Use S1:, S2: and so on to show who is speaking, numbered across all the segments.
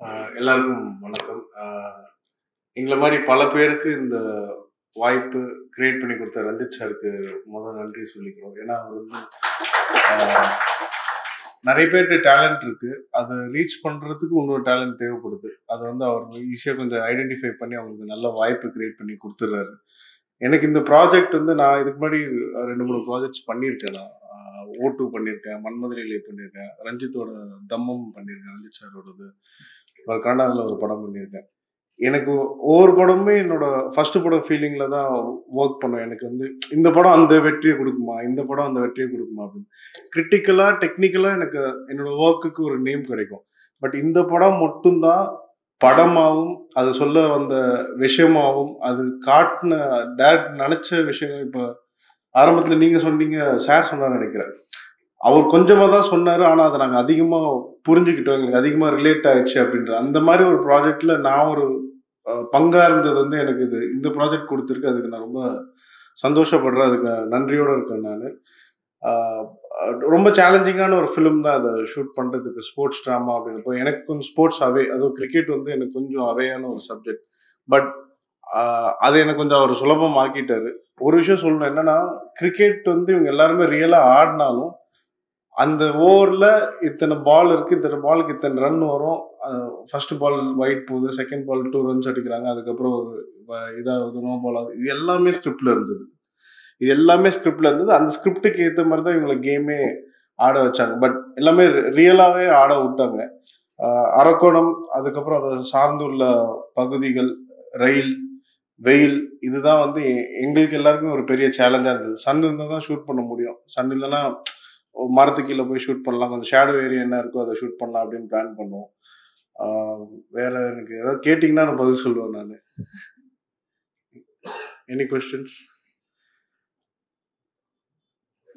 S1: எல்லாருக்கும் வணக்கம். எங்களை மாதிரி பல பேருக்கு இந்த வாய்ப்பு கிரியேட் பண்ணி கொடுத்த ரஞ்சித் சாருக்கு நன்றி சொல்லிக்கிறோம். ஏன்னா அவர் வந்து ஆஹ், நிறைய பேருக்கு டேலண்ட் இருக்கு, அதை ரீச் பண்றதுக்கு இன்னொரு டேலண்ட் தேவைப்படுது. அதை வந்து அவர் ஈஸியாக கொஞ்சம் ஐடென்டிஃபை பண்ணி அவங்களுக்கு நல்ல வாய்ப்பு கிரியேட் பண்ணி கொடுத்துட்றாரு. எனக்கு இந்த ப்ராஜெக்ட் வந்து நான் இதுக்கு முன்னாடி 2-3 ப்ராஜெக்ட்ஸ் பண்ணியிருக்கேன். நான் O2 பண்ணியிருக்கேன், மன்மதுரையிலே பண்ணியிருக்கேன், ரஞ்சித்தோட தம்மம் பண்ணியிருக்கேன், ரஞ்சித் சாரோடது. அவர் கன்னடாவில் ஒரு படம் பண்ணியிருக்கேன். எனக்கு ஒவ்வொரு படமுமே என்னோட ஃபர்ஸ்ட் படம் ஃபீலிங்ல தான் ஒர்க் பண்ணுவேன். எனக்கு வந்து இந்த படம் அந்த வெற்றியை கொடுக்குமா, இந்த படம் அந்த வெற்றியை கொடுக்குமா அப்படின்னு கிரிட்டிக்கலா டெக்னிக்கலா எனக்கு என்னோட ஒர்க்குக்கு ஒரு நேம் கிடைக்கும். பட் இந்த படம் மட்டும்தான் படமாகவும் அது சொல்ல வந்த விஷயமாகவும் அது காட்டின டேரக்ட் நினைச்ச விஷயங்கள். இப்போ ஆரம்பத்தில் நீங்க சொன்னீங்க, சார் சொன்னார் நினைக்கிறேன், அவர் கொஞ்சமாக தான் சொன்னார், ஆனால் அதை நாங்கள் அதிகமாக புரிஞ்சுக்கிட்டோம், எங்களுக்கு அதிகமாக ரிலேட் ஆயிடுச்சு அப்படின்ற அந்த மாதிரி ஒரு ப்ராஜெக்டில் நான் ஒரு பங்காக இருந்தது வந்து எனக்கு இந்த ப்ராஜெக்ட் கொடுத்துருக்கு. அதுக்கு நான் ரொம்ப சந்தோஷப்படுறேன், அதுக்கு நன்றியோடு இருக்கேன் நான். ரொம்ப சேலஞ்சிங்கான ஒரு ஃபிலிம் தான் அதை ஷூட் பண்ணுறதுக்கு. ஸ்போர்ட்ஸ் ட்ராமா அப்படின்றப்போ எனக்கு கொஞ்சம் ஸ்போர்ட்ஸ் அவே, அதுவும் கிரிக்கெட் வந்து எனக்கு கொஞ்சம் அவேயான ஒரு சப்ஜெக்ட். பட் அதை எனக்கு கொஞ்சம் அவர் சுலபமாக்கிட்டாரு. ஒரு விஷயம் சொல்லணும் என்னன்னா, கிரிக்கெட் வந்து இவங்க எல்லாருமே ரியலாக ஆடினாலும் அந்த ஓவரில் இத்தனை பால் இருக்குது, இத்தனை பாலுக்கு இத்தனை ரன் வரும், ஃபர்ஸ்ட் பால் ஒயிட் போகுது, செகண்ட் பால் 2 runs அடிக்கிறாங்க, அதுக்கப்புறம் ஒரு இதாவது நோ பால் ஆகுது, இது எல்லாமே ஸ்கிரிப்டில் இருந்தது. இது எல்லாமே ஸ்கிரிப்டில் இருந்தது. அந்த ஸ்கிரிப்டுக்கு ஏற்ற மாதிரி தான் இவங்களை கேமே ஆட வச்சாங்க. பட் எல்லாமே ரியலாகவே ஆட விட்டாங்க. அரக்கோணம், அதுக்கப்புறம் அதை சார்ந்துள்ள பகுதிகள், ரயில், வெயில், இதுதான் வந்து எங்களுக்கு எல்லாருக்குமே ஒரு பெரிய சேலஞ்சாக இருந்தது. சன் இருந்தால் தான் ஷூட் பண்ண முடியும். சன் இல்லைன்னா மரத்து கீழே போய் ஷூட் பண்ணலாம், கொஞ்சம் ஷேடோ ஏரியா என்ன இருக்கோ அதை ஷூட் பண்ணலாம் அப்படின்னு பிளான் பண்ணுவோம். வேற எனக்கு ஏதாவது கேட்டிங்கன்னா நான் பதில் சொல்லுவேன் நான். Any questions?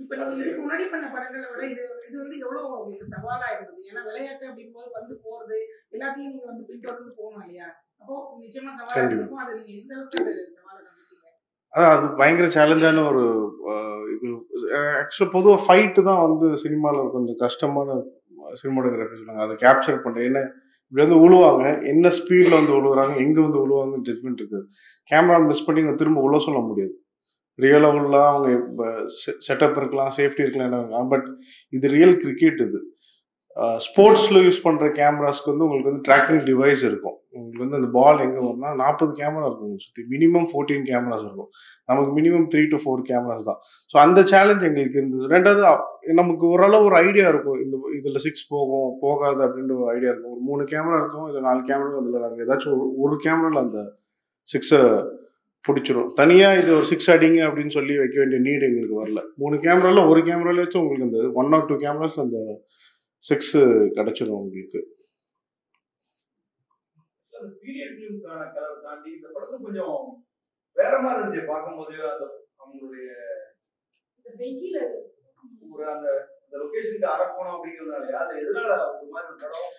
S2: இப்ப நீங்க இதுக்கு முன்னாடி பண்ண படங்களை விட இது வந்து எவ்வளவு உங்களுக்கு சவாலா இருந்தது? ஏன்னா விளையாட்டு அப்படிங்கும்போது வந்து போறது எல்லாத்தையும் நீங்க வந்து பின்தொடர்ந்து போகணும் இல்லையா? அப்போ நிச்சயமா சவாலா இருக்கும். அதை நீங்க எந்த அளவுக்கு அது சவாலை சந்திச்சீங்க?
S1: அது பயங்கர சேலஞ்சான ஒரு இது. ஆக்சுவலாக பொதுவாக ஃபைட்டு தான் வந்து சினிமாவில் கொஞ்சம் கஷ்டமான சினிமாட்டோகிராஃபி சொன்னாங்க. அதை கேப்சர் பண்ணுறேன். ஏன்னா இப்படி வந்து உழுவாங்க, என்ன ஸ்பீடில் வந்து உழுவுறாங்க, எங்கே வந்து உழுவாங்கன்னு ஜட்மெண்ட் இருக்குது. கேமரா மிஸ் பண்ணி திரும்ப உள்ள சொல்ல முடியாது. ரியலாக உள்ளலாம் அவங்க இப்போ செட்டப் இருக்கலாம், சேஃப்டி இருக்கலாம், என்ன. பட் இது ரியல் கிரிக்கெட். இது ஸ்போர்ட்ஸில் யூஸ் பண்ணுற கேமராஸ்க்கு வந்து உங்களுக்கு வந்து ட்ராக்கிங் டிவைஸ் இருக்கும். உங்களுக்கு வந்து அந்த பால் எங்கே வரும்னா 40 கேமரா இருக்கும் உங்களுக்கு சுற்றி. மினிமம் 14 கேமராஸ் இருக்கும். நமக்கு மினிமம் 3 to 4 கேமராஸ் தான். ஸோ அந்த சேலஞ்ச் எங்களுக்கு இருந்தது. ரெண்டாவது நமக்கு ஓரளவு ஒரு ஐடியா இருக்கும், இதில் 6 போகும் போகாது அப்படின்ற ஒரு ஐடியா இருக்கும். ஒரு 3 கேமரா இருக்கும், இதில் 4 கேமரா, அதில் நாங்கள் ஏதாச்சும் ஒரு கேமராவில் அந்த 6 பிடிச்சிரும். தனியாக இது ஒரு 6 அடிங்க அப்படின்னு சொல்லி வைக்க வேண்டிய நீடு எங்களுக்கு வரல. 3 கேமராவில் ஒரு கேமராலேயாச்சும் உங்களுக்கு அந்த 1 or 2 கேமராஸ் அந்த 6 கிடைச்சிடும் உங்களுக்கு.
S3: கொஞ்சம் வேற மாதிரி இருந்துச்சு பார்க்கும்போது. அந்த அவங்களுடைய ஒரு அந்த லொகேஷனுக்கு அரக்கோணம் அப்படிங்கிறதுனால அது எதனால ஒரு மாதிரி ஒரு படம்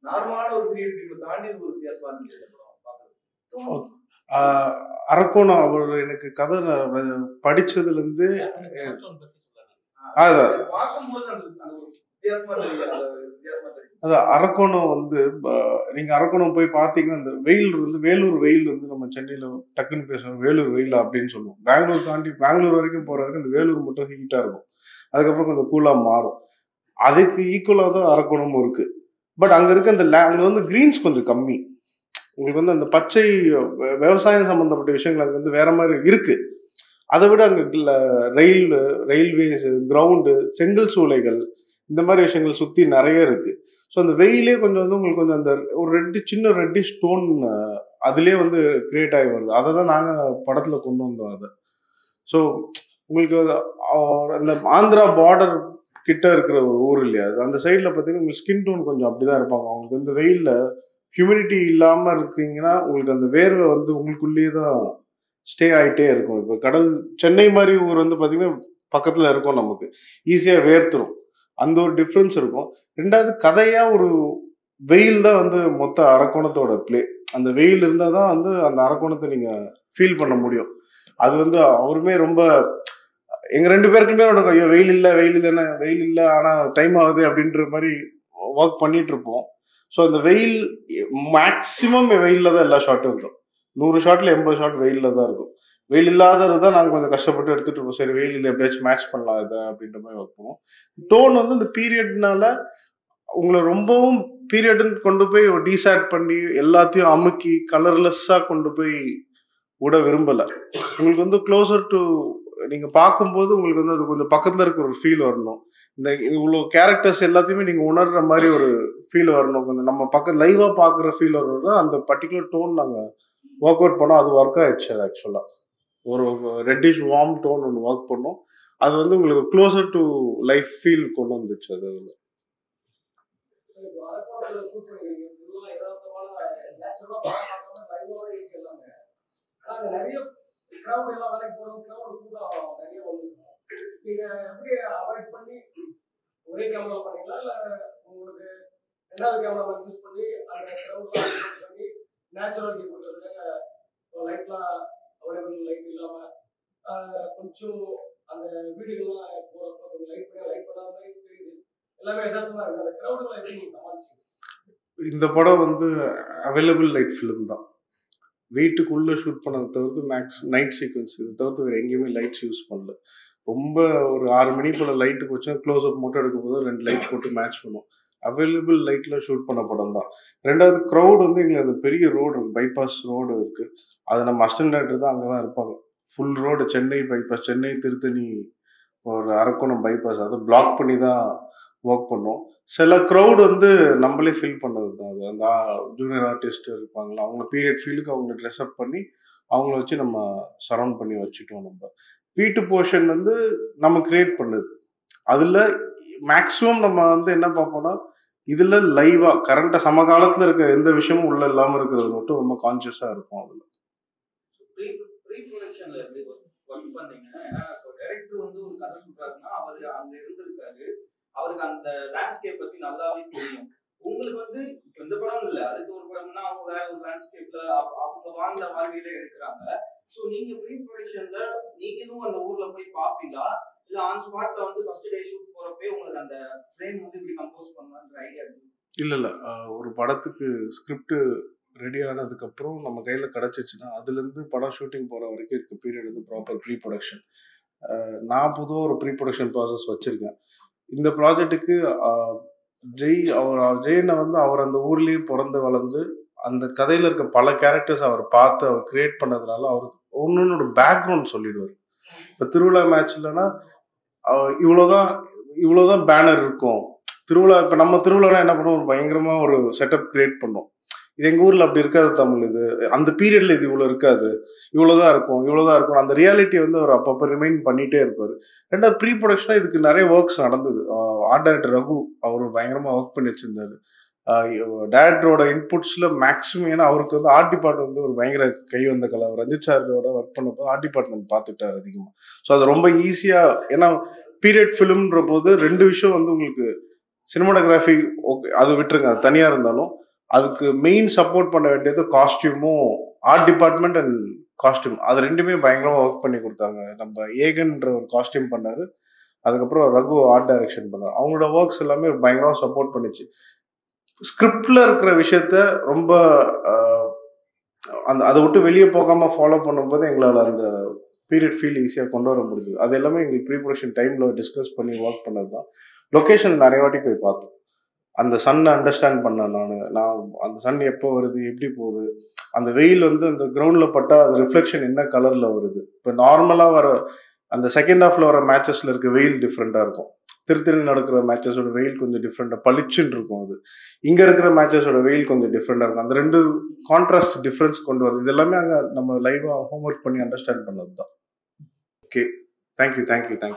S3: நார்மலான ஒரு கிரியேட்டிவ் தாண்டி ஒரு வித்தியாசமா இருந்துச்சு பார்க்குறது.
S1: அரக்கோணம் அவர் எனக்கு கதை படிச்சதுல இருந்து அது அரக்கோணம் வந்து நீங்க அரக்கோணம் போய் பார்த்தீங்கன்னா அந்த வெயில் வந்து வேலூர் வெயில் வந்து நம்ம சென்னையில டக்குன்னு பேசுவோம் வேலூர் வெயில் அப்படின்னு சொல்லுவோம். பெங்களூர் தாண்டி பெங்களூர் வரைக்கும் போற வரைக்கும் இந்த வேலூர் மட்டும் ஹீட்டா இருக்கும், அதுக்கப்புறம் கொஞ்சம் கூலா மாறும். அதுக்கு ஈக்குவலா தான் அரக்கோணமும் இருக்கு. பட் அங்க இருக்க அந்த அங்க வந்து கிரீன்ஸ் கொஞ்சம் கம்மி. உங்களுக்கு வந்து அந்த பச்சை விவசாயம் சம்பந்தப்பட்ட விஷயங்கள் அங்கே வந்து வேற மாதிரி இருக்கு. அதை விட அங்கே ரயில்வேஸ், கிரவுண்டு, செங்கல் சூளைகள், இந்த மாதிரி விஷயங்கள் சுற்றி நிறைய இருக்கு. ஸோ அந்த வெயிலே கொஞ்சம் வந்து உங்களுக்கு கொஞ்சம் அந்த ஒரு சின்ன ரெட்டிஷ் ஸ்டோன் அதுலேயே வந்து கிரியேட் ஆகி வருது. அதை தான் நாங்கள் படத்தில் கொண்டு வந்தோம் அதை. ஸோ உங்களுக்கு அந்த ஆந்திரா பார்டர் கிட்ட இருக்கிற ஒரு ஊர் இல்லையா அது, அந்த சைடில் பார்த்தீங்கன்னா உங்களுக்கு ஸ்கின் டோன் கொஞ்சம் அப்படிதான் இருப்பாங்க. அவங்களுக்கு வந்து வெயிலில் ஹியூமிடிட்டி இல்லாமல் இருக்கீங்கன்னா உங்களுக்கு அந்த வேர்வை வந்து உங்களுக்குள்ளேயே தான் ஸ்டே ஆகிட்டே இருக்கும். இப்போ சென்னை மாதிரி ஊர் வந்து பார்த்தீங்கன்னா பக்கத்தில் இருக்கும், நமக்கு ஈஸியாக வேர்த்துரும். அந்த ஒரு டிஃப்ரென்ஸ் இருக்கும். ரெண்டாவது கதையாக ஒரு வெயில் தான் வந்து மொத்த அரக்கோணத்தோட பிளே. அந்த வெயில் இருந்தால் தான் வந்து அந்த அரக்கோணத்தை நீங்கள் ஃபீல் பண்ண முடியும். அது வந்து அவருமே ரொம்ப எங்கள் 2 பேருக்குமே உனக்கு ஐயோ வெயில் இல்லை, வெயில் இல்லைன்னா வெயில் இல்லை ஆனால் டைம் ஆகுது அப்படின்ற மாதிரி ஒர்க் பண்ணிட்டு இருப்போம். ஸோ இந்த வெயில் மேக்ஸிமம் வெயிலில் தான் எல்லா ஷாட்டும் இருக்கும். 100 ஷாட்டில் 80 ஷாட் வெயிலில் தான் இருக்கும். வெயில் இல்லாதது தான் நாங்கள் கொஞ்சம் கஷ்டப்பட்டு எடுத்துகிட்டு இருப்போம். சரி வெயில் இதை எப்படியாச்சும் மேட்ச் பண்ணலாம் இதை அப்படின்ற மாதிரி ஒர்க் பண்ணுவோம். டோன் வந்து இந்த பீரியட்னால உங்களை ரொம்பவும் பீரியட்னு கொண்டு போய் டீசாட் பண்ணி எல்லாத்தையும் அமுக்கி கலர்லெஸ்ஸாக கொண்டு போய் விட விரும்பலை. உங்களுக்கு வந்து க்ளோசர் டு நீங்கள் பார்க்கும்போது உங்களுக்கு வந்து அது கொஞ்சம் பக்கத்தில் இருக்கிற ஒரு ஃபீல் வரணும். இந்த இவ்வளோ கேரக்டர்ஸ் எல்லாத்தையுமே நீங்கள் உணர்கிற மாதிரி ஒரு ஃபீல் வரணும். கொஞ்சம் நம்ம பக்கம் லைவாக பார்க்குற ஃபீல் வரணும்னா அந்த பர்டிகுலர் டோன் நாங்கள் ஒர்க் அவுட் பண்ணோம். அது ஒர்க் ஆகிடுச்சு. அது ஆக்சுவலாக ஒரு ரெட்டிஷ் வார்ம் டோன் ஒன்று ஒர்க் பண்ணோம். அது வந்து உங்களுக்கு க்ளோசர் டு லைஃப் ஃபீல் கொண்டு வந்துச்சு. அது அதில்
S4: ஒரே கேமரா பண்ணீங்களா இல்ல உங்களுக்கு ரெண்டாவது கேமரா யூஸ் பண்ணி அந்த கிரவுண்ட் பண்ணி நேச்சுரலிட்டி கொடுக்கறதுக்காக லைட்லாம் அவைலபிள் லைட் இல்லாம கொஞ்சம் அந்த வீடுகள்லாம் போறப்ப கொஞ்சம் லைட் பண்ணாத மாதிரி தெரியுது. எல்லாமே எதார்த்தமா இருக்கு. அந்த கிரவுடுகளை எப்படி நீங்க சமாளிச்சீங்க?
S1: இந்த படம் வந்து அவைலபிள் லைட் ஃபிலிம் தான். வீட்டுக்குள்ளே ஷூட் பண்ணதை தவிர்த்து நைட் சீக்வன்ஸ் இதை தவிர்த்து வேறு எங்கேயுமே லைட்ஸ் யூஸ் பண்ணல. ரொம்ப ஒரு 6 மணி போல் லைட்டு போச்சுன்னா க்ளோஸ்அப் மட்டும் எடுக்கும் போது 2 லைட் போட்டு மேட்ச் பண்ணும். அவைலபிள் லைட்டில் ஷூட் பண்ண படம் தான். ரெண்டாவது க்ரௌட் வந்து எங்களுக்கு அந்த பெரிய ரோடு இருக்குது, பைபாஸ் ரோடு இருக்குது. அது நம்ம அசிஸ்டன்ட் டைரக்டர் தான் அங்கே தான் இருப்பாங்க. Full road Chennai bypass, Chennai Tiruttani ஒரு அரக்கோணம் பைபாஸ், அதை பிளாக் பண்ணி தான் ஒர்க் பண்ணோம். சில க்ரௌட் வந்து நம்மளே ஃபீல் பண்ணது தான். அது அந்த ஜூனியர் ஆர்டிஸ்ட் இருப்பாங்களா, அவங்க பீரியட் ஃபீலுக்கு அவங்கள ட்ரெஸ்அப் பண்ணி அவங்கள வச்சு நம்ம சரௌண்ட் பண்ணி வச்சுட்டோம். நம்ம வீட்டு போர்ஷன் வந்து நம்ம கிரியேட் பண்ணுது. அதில் மேக்ஸிமம் நம்ம வந்து என்ன பார்ப்போம்னா இதில் லைவாக கரண்ட்டாக சமகாலத்தில் இருக்க எந்த விஷயமும் உள்ள இல்லாமல் இருக்கிறது மட்டும் ரொம்ப கான்சியஸாக இருக்கும். அதில்
S3: வந்து ஒரு கதை சொல்றாருன்னா அவரு அங்க இருந்திருக்காரு, அவருக்கு அந்த லேண்ட்ஸ்கேப் பத்தி நல்லாவே தெரியும். உங்களுக்கு வந்து இந்த படம் இல்ல, அடுத்த ஒரு படம்னா அவங்க வேற ஒரு லேண்ட்ஸ்கேப்ல அவங்க வாழ்ந்த வாழ்வியில எடுக்கிறாங்க. சோ நீங்க ப்ரீ ப்ரொடக்ஷன்ல நீங்களும் அந்த ஊர்ல போய் பாப்பீங்களா, இல்ல ஆன் ஸ்பாட்ல வந்து ஃபர்ஸ்ட் டே ஷூட் போறப்பே உங்களுக்கு அந்த ஃப்ரேம் வந்து இப்படி கம்போஸ் பண்ணலாம்ன்ற ஐடியா இருக்கு? இல்ல
S1: ஒரு படத்துக்கு ஸ்கிரிப்ட் ரெடி ஆனதுக்கப்புறம் நம்ம கையில் கிடச்சிச்சுன்னா அதுலேருந்து படம் ஷூட்டிங் போகிற வரைக்கும் இருக்க பீரியட் வந்து ப்ராப்பர் ப்ரீ ப்ரொடக்ஷன். நான் பொதுவாக ஒரு ப்ரீ ப்ரொடக்ஷன் ப்ராசஸ் வச்சுருக்கேன். இந்த ப்ராஜெக்ட்டுக்கு ஜெயினை வந்து அவர் அந்த ஊர்லேயே பிறந்து வளர்ந்து அந்த கதையில் இருக்க பல கேரக்டர்ஸ் அவர் பார்த்து அவர் கிரியேட் பண்ணதுனால அவருக்கு ஒன்னொன்னோட பேக்ரவுண்ட் சொல்லிடுவார். இப்போ திருவிழா மேட்ச்லன்னா இவ்வளோதான் பேனர் இருக்கும். திருவிழா இப்போ நம்ம திருவிழானா என்ன பண்ணுவோம், பயங்கரமாக ஒரு செட்டப் கிரியேட் பண்ணோம். இது எங்கள் ஊரில் அப்படி இருக்காது தமிழ். இது அந்த பீரியடில் இது இவ்வளோ இருக்காது, இவ்வளோதான் இருக்கும். அந்த ரியாலிட்டியை வந்து அவர் அப்பப்போ ரிமைண்ட் பண்ணிகிட்டே இருப்பார். ரெண்டாவது ப்ரீ ப்ரொடக்ஷனாக இதுக்கு நிறைய ஒர்க்ஸ் நடந்தது. ஆர்ட் டைரக்டர் ரகு அவர் பயங்கரமாக ஒர்க் பண்ணி வச்சுருந்தார். டைரக்டரோட இன்புட்ஸில் மேக்ஸிமம், ஏன்னா அவருக்கு வந்து ஆர்ட் டிபார்ட்மெண்ட் வந்து ஒரு பயங்கர கை வந்த கலை. ரஞ்சித் சாரோட ஒர்க் பண்ணப்போ ஆர்ட் டிபார்ட்மெண்ட் பார்த்துட்டார் அதிகமாக. ஸோ அது ரொம்ப ஈஸியாக, ஏன்னா பீரியட் ஃபிலிம்ன்ற போது 2 விஷயம் வந்து உங்களுக்கு சினிமாட்டோகிராஃபி ஓகே அது விட்டுருங்க, அது தனியாக இருந்தாலும் அதுக்கு மெயின் சப்போர்ட் பண்ண வேண்டியது காஸ்டியூமும், ஆர்ட் டிபார்ட்மெண்ட் அண்ட் காஸ்டியூம். அது ரெண்டுமே பயங்கரமாக ஒர்க் பண்ணி கொடுத்தாங்க. நம்ம ஏகன்ற ஒரு காஸ்டியூம் பண்ணார், அதுக்கப்புறம் ரகு ஆர்ட் டைரக்ஷன் பண்ணார். அவங்களோட ஒர்க்ஸ் எல்லாமே பயங்கரமாக சப்போர்ட் பண்ணிச்சு. ஸ்கிரிப்டில் இருக்கிற விஷயத்த ரொம்ப அதை விட்டு வெளியே போகாமல் ஃபாலோ பண்ணும்போது எங்களால் அந்த பீரியட் ஃபீல் ஈஸியாக கொண்டு வர முடியுது. அது எல்லாமே எங்களுக்கு ப்ரீ ப்ரொடக்ஷன் டைமில் டிஸ்கஸ் பண்ணி ஒர்க் பண்ணது தான். லொக்கேஷன் நிறைய வாட்டி போய் பார்த்தோம். அந்த சன்னை அண்டர்ஸ்டாண்ட் பண்ணேன் நான் அந்த சன் எப்போ வருது, எப்படி போகுது, அந்த வெயில் வந்து அந்த கிரவுண்டில் பட்டால் அது ரிஃப்ளெக்ஷன் என்ன கலரில் வருது. இப்போ நார்மலாக வர அந்த செகண்ட் ஹாஃபில் வர மேட்சஸில் இருக்க வெயில் டிஃப்ரெண்ட்டாக இருக்கும். திருத்தணி நடக்கிற மேட்சஸோட வெயில் கொஞ்சம் டிஃப்ரெண்ட்டாக பளிச்சுன்னு இருக்கும். அது இங்கே இருக்கிற மேட்சஸோட வெயில் கொஞ்சம் டிஃப்ரெண்ட்டாக இருக்கும். அந்த 2 கான்ட்ராஸ்ட் டிஃப்ரென்ஸ் கொண்டு வருது. இது எல்லாமே அங்கே நம்ம லைவாக ஹோம்ஒர்க் பண்ணி அண்டர்ஸ்டாண்ட் பண்ணது தான். Okay, thank you.